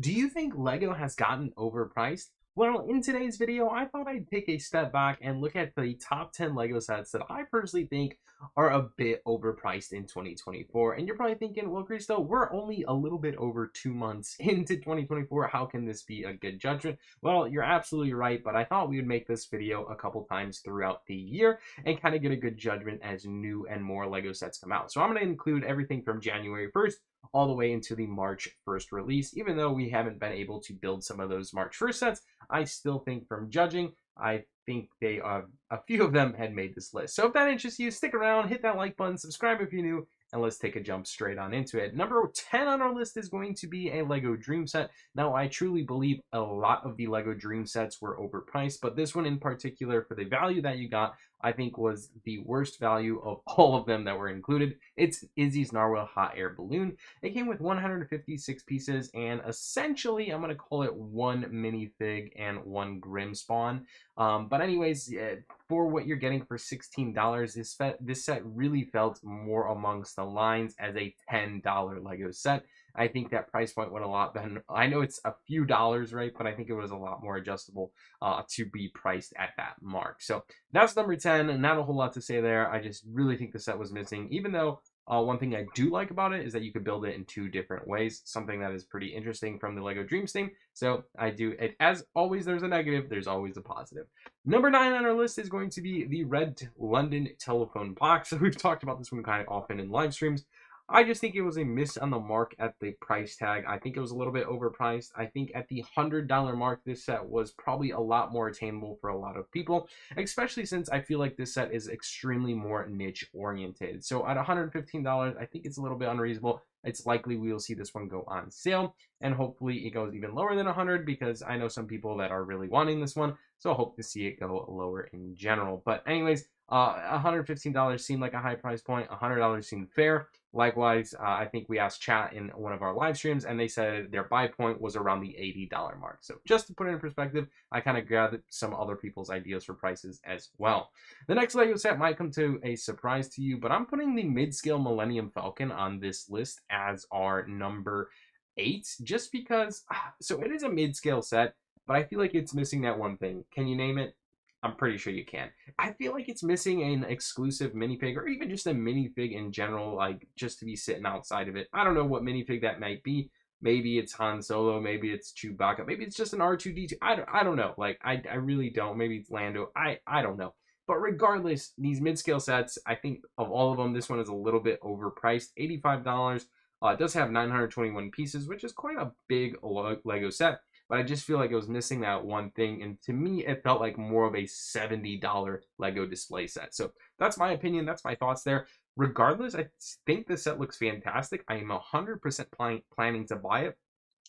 Do you think Lego has gotten overpriced? Well, in today's video, I thought I'd take a step back and look at the top 10 Lego sets that I personally think are a bit overpriced in 2024. And you're probably thinking, well, Cristo, we're only a little bit over 2 months into 2024. How can this be a good judgment? Well, you're absolutely right, but I thought we would make this video a couple times throughout the year and kind of get a good judgment as new and more Lego sets come out. So I'm going to include everything from January 1st all the way into the March 1st release. Even though we haven't been able to build some of those March 1st sets, I still think from judging, I think they are a few of them had made this list. So if that interests you, stick around, hit that like button, subscribe if you're new, and let's take a jump straight on into it. Number 10 on our list is going to be a Lego Dream Set. Now, I truly believe a lot of the Lego Dream Sets were overpriced, but this one in particular, for the value that you got, I think was the worst value of all of them that were included. It's Izzy's Narwhal Hot Air Balloon. It came with 156 pieces and essentially, I'm going to call it one minifig and one Grim Spawn. But anyways, yeah, for what you're getting for $16, this set really felt more amongst the lines as a $10 Lego set. I think that price point would a lot been, I know it's a few dollars, right? But I think it was a lot more adjustable to be priced at that mark. So that's number 10, and not a whole lot to say there. I just really think the set was missing, even though one thing I do like about it is that you could build it in two different ways, something that is pretty interesting from the Lego Dreams theme. So I do it. As always, there's a negative, there's always a positive. Number 9 on our list is going to be the Red London Telephone Box. So we've talked about this one kind of often in live streams. I just think it was a miss on the mark at the price tag. I think it was a little bit overpriced. I think at the $100 mark, this set was probably a lot more attainable for a lot of people, especially since I feel like this set is extremely more niche oriented. So at $115, I think it's a little bit unreasonable. It's likely we will see this one go on sale, and hopefully it goes even lower than 100 because I know some people that are really wanting this one. So I hope to see it go lower in general. But anyways, $115 seemed like a high price point. $100 seemed fair. Likewise, I think we asked chat in one of our live streams, and they said their buy point was around the $80 mark. So just to put it in perspective, I kind of gathered some other people's ideas for prices as well. The next Lego set might come to a surprise to you, but I'm putting the Midscale Millennium Falcon on this list as our number 8, just because, so it is a mid-scale set, but I feel like it's missing that one thing. Can you name it? I'm pretty sure you can. I feel like it's missing an exclusive minifig, or even just a minifig in general, like just to be sitting outside of it. I don't know what minifig that might be. Maybe it's Han Solo, maybe it's Chewbacca, maybe it's just an R2-D2. I don't know. Like I really don't. Maybe it's Lando. I don't know. But regardless, these mid-scale sets, I think of all of them, this one is a little bit overpriced. $85. It does have 921 pieces, which is quite a big Lego set. But I just feel like it was missing that one thing. And to me, it felt like more of a $70 Lego display set. So that's my opinion. That's my thoughts there. Regardless, I think this set looks fantastic. I am 100% planning to buy it.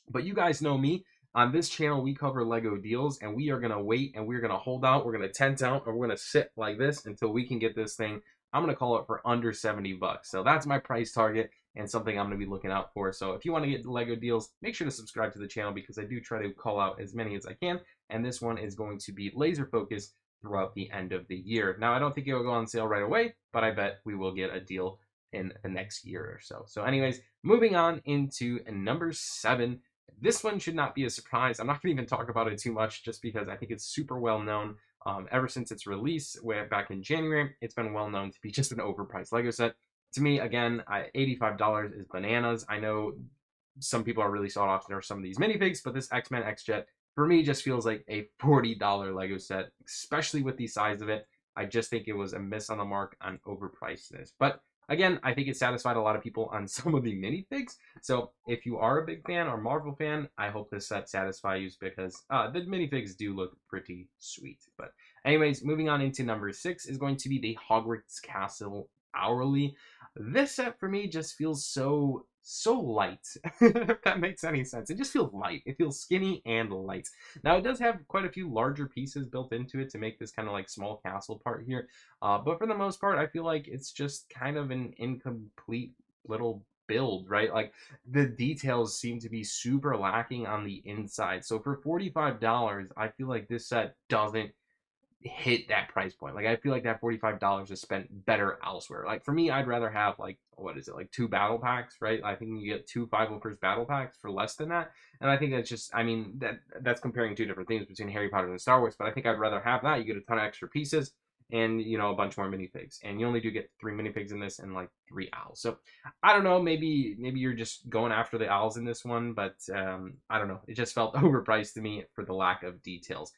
But you guys know me. On this channel, we cover Lego deals, and we are going to wait, and we're going to hold out. We're going to tent out, and we're going to sit like this until we can get this thing. I'm going to call it for under 70 bucks. So that's my price target and something I'm going to be looking out for. So if you want to get Lego deals, make sure to subscribe to the channel because I do try to call out as many as I can. And this one is going to be laser focused throughout the end of the year. Now, I don't think it will go on sale right away, but I bet we will get a deal in the next year or so. So anyways, moving on into number 7. This one should not be a surprise. I'm not going to even talk about it too much just because I think it's super well known. Ever since its release way back in January, it's been well known to be just an overpriced Lego set. To me, again, $85 is bananas. I know some people are really sought after some of these minifigs, but this XMen Xjet, for me, just feels like a $40 Lego set, especially with the size of it. I just think it was a miss on the mark on overpricedness. But again, I think it satisfied a lot of people on some of the minifigs. So if you are a big fan or Marvel fan, I hope this set satisfies you because the minifigs do look pretty sweet. But anyways, moving on into number 6 is going to be the Hogwarts Castle Hourly. This set for me just feels so light. If that makes any sense. It just feels light. It feels skinny and light. Now it does have quite a few larger pieces built into it to make this kind of like small castle part here. But for the most part, I feel like it's just kind of an incomplete little build, right? Like the details seem to be super lacking on the inside. So for $45, I feel like this set doesn't hit that price point. Like I feel like that $45 is spent better elsewhere. Like for me, I'd rather have like what is it, like 2 battle packs, right? I think you get 2 501st battle packs for less than that. And I think that's just, I mean, that's comparing 2 different things between Harry Potter and Star Wars, but I think I'd rather have that. You get a ton of extra pieces and you know a bunch more minifigs. And you only do get 3 minifigs in this and like 3 owls. So I don't know, maybe you're just going after the owls in this one, but I don't know. It just felt overpriced to me for the lack of details.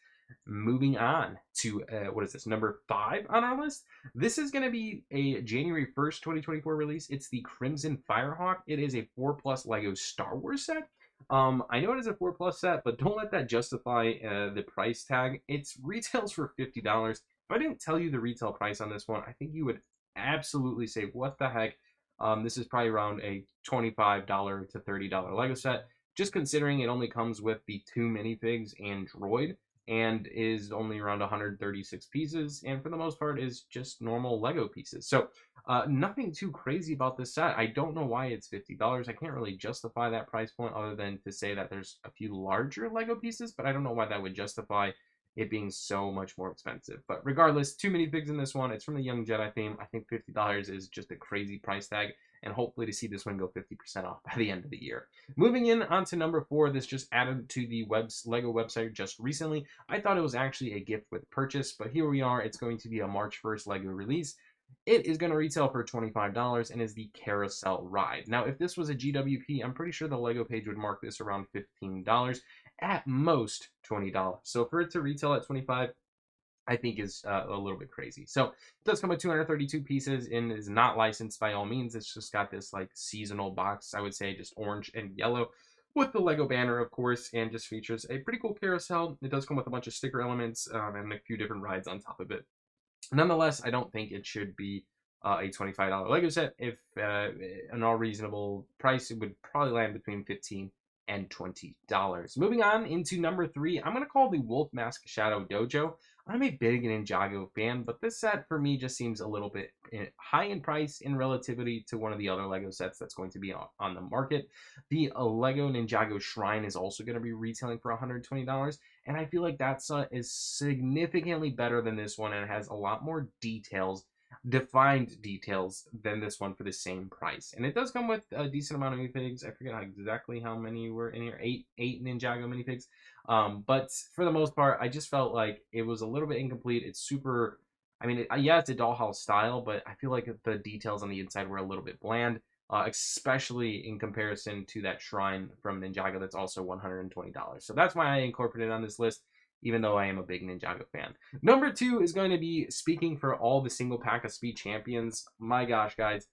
Moving on to what is this, number 5 on our list? This is going to be a January 1st 2024 release. It's the Crimson Firehawk. It is a 4+ Lego Star Wars set. I know it is a 4+ set, but don't let that justify the price tag. It's retails for $50. If I didn't tell you the retail price on this one, I think you would absolutely say, what the heck? This is probably around a $25 to $30 Lego set, just considering it only comes with the 2 minifigs and droid, and is only around 136 pieces, and for the most part is just normal Lego pieces. So nothing too crazy about this set. I don't know why it's $50. I can't really justify that price point other than to say that there's a few larger Lego pieces, but I don't know why that would justify it being so much more expensive. But regardless, 2 minifigs in this one. It's from the Young Jedi theme. I think $50 is just a crazy price tag, and hopefully to see this one go 50% off by the end of the year. Moving in on to number 4, this just added to the Lego website just recently. I thought it was actually a gift with purchase, but here we are. It's going to be a March 1st Lego release. It is going to retail for $25 and is the Carousel Ride. Now, if this was a GWP, I'm pretty sure the Lego page would mark this around $15, at most $20. So for it to retail at $25, I think is a little bit crazy. So it does come with 232 pieces and is not licensed by all means. It's just got this like seasonal box, I would say just orange and yellow with the Lego banner, of course, and just features a pretty cool carousel. It does come with a bunch of sticker elements and a few different rides on top of it. Nonetheless, I don't think it should be a $25 Lego set. If an all reasonable price, it would probably land between $15 and $20. Moving on into number 3, I'm going to call the Wolf Mask Shadow Dojo. I'm a big Ninjago fan, but this set for me just seems a little bit high in price in relativity to one of the other Lego sets that's going to be on the market. The Lego Ninjago Shrine is also going to be retailing for $120, and I feel like that set is significantly better than this one and has a lot more details, defined details, than this one for the same price. And it does come with a decent amount of minifigs. I forget exactly how many were in here. Eight Ninjago minifigs. But for the most part, I just felt like it was a little bit incomplete. It's super, I mean, yeah, it's a dollhouse style, but I feel like the details on the inside were a little bit bland, especially in comparison to that shrine from Ninjago that's also $120. So that's why I incorporated it on this list, even though I am a big Ninjago fan. Number 2 is going to be speaking for all the single pack of Speed Champions. My gosh, guys.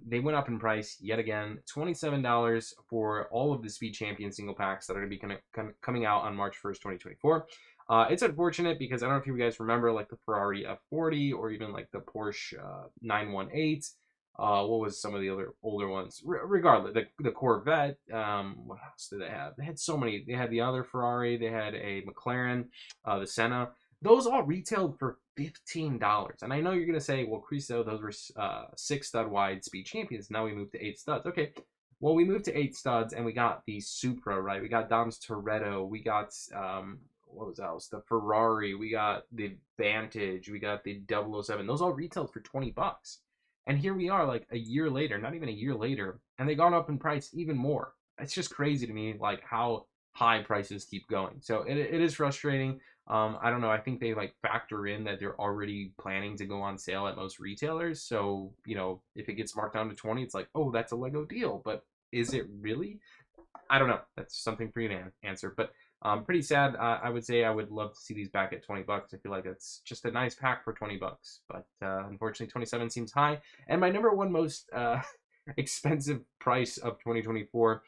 They went up in price yet again. $27 for all of the Speed Champion single packs that are going to be coming out on March 1st, 2024. It's unfortunate because I don't know if you guys remember like the Ferrari F40 or even like the Porsche 918. What was some of the other older ones? Regardless, the Corvette. What else did they have? They had so many. They had the other Ferrari. They had a McLaren, the Senna. Those all retailed for $15. And I know you're going to say, well, Cristo, those were 6 stud wide Speed Champions. Now we moved to 8 studs. Okay, well, we moved to 8 studs and we got the Supra, right? We got Dom's Toretto. We got, what was else? The Ferrari. We got the Vantage. We got the 007. Those all retailed for $20. And here we are like a year later, not even a year later, and they gone up in price even more. It's just crazy to me, like how high prices keep going. So it is frustrating. I don't know. I think they like factor in that they're already planning to go on sale at most retailers. So, you know, if it gets marked down to 20, it's like, oh, that's a Lego deal. But is it really? I don't know. That's something for you to answer. But pretty sad. I would say I would love to see these back at $20. I feel like it's just a nice pack for $20. But unfortunately, 27 seems high. And my number 1 most expensive price of 2024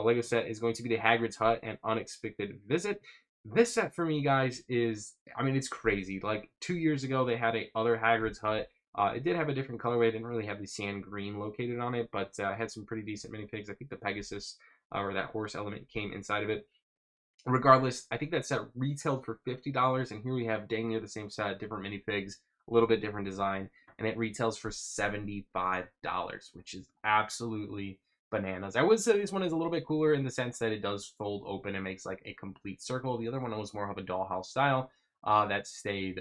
Lego set is going to be the Haggards Hut and Unexpected Visit. This set for me, guys, is, I mean, it's crazy. Like 2 years ago, they had a other Haggards Hut. It did have a different colorway. It didn't really have the sand green located on it, but had some pretty decent minifigs. I think the Pegasus or that horse element came inside of it. Regardless, I think that set retailed for $50, and here we have dang near the same set, different minifigs, a little bit different design, and it retails for $75, which is absolutely bananas. I would say this one is a little bit cooler in the sense that it does fold open and makes like a complete circle. The other one was more of a dollhouse style. that stayed,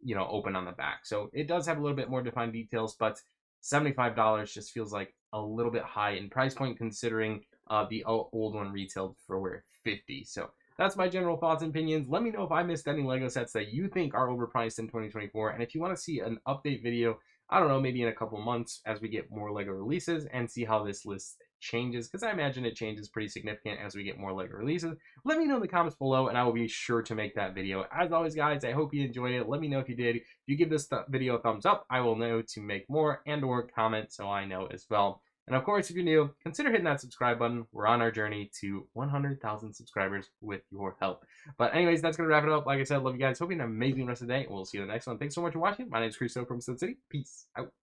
you know, open on the back. So it does have a little bit more defined details, but $75 just feels like a little bit high in price point considering the old one retailed for 50. So that's my general thoughts and opinions. Let me know if I missed any Lego sets that you think are overpriced in 2024. And if you want to see an update video, I don't know, maybe in a couple months as we get more Lego releases and see how this list changes, because I imagine it changes pretty significant as we get more Lego releases. Let me know in the comments below and I will be sure to make that video. As always, guys, I hope you enjoyed it. Let me know if you did. If you give this video a thumbs up, I will know to make more, and or comment so I know as well. And of course, if you're new, consider hitting that subscribe button. We're on our journey to 100,000 subscribers with your help. But anyways, that's going to wrap it up. Like I said, love you guys. Hope you have an amazing rest of the day. And we'll see you in the next one. Thanks so much for watching. My name is Crusoe from Sin City. Peace out.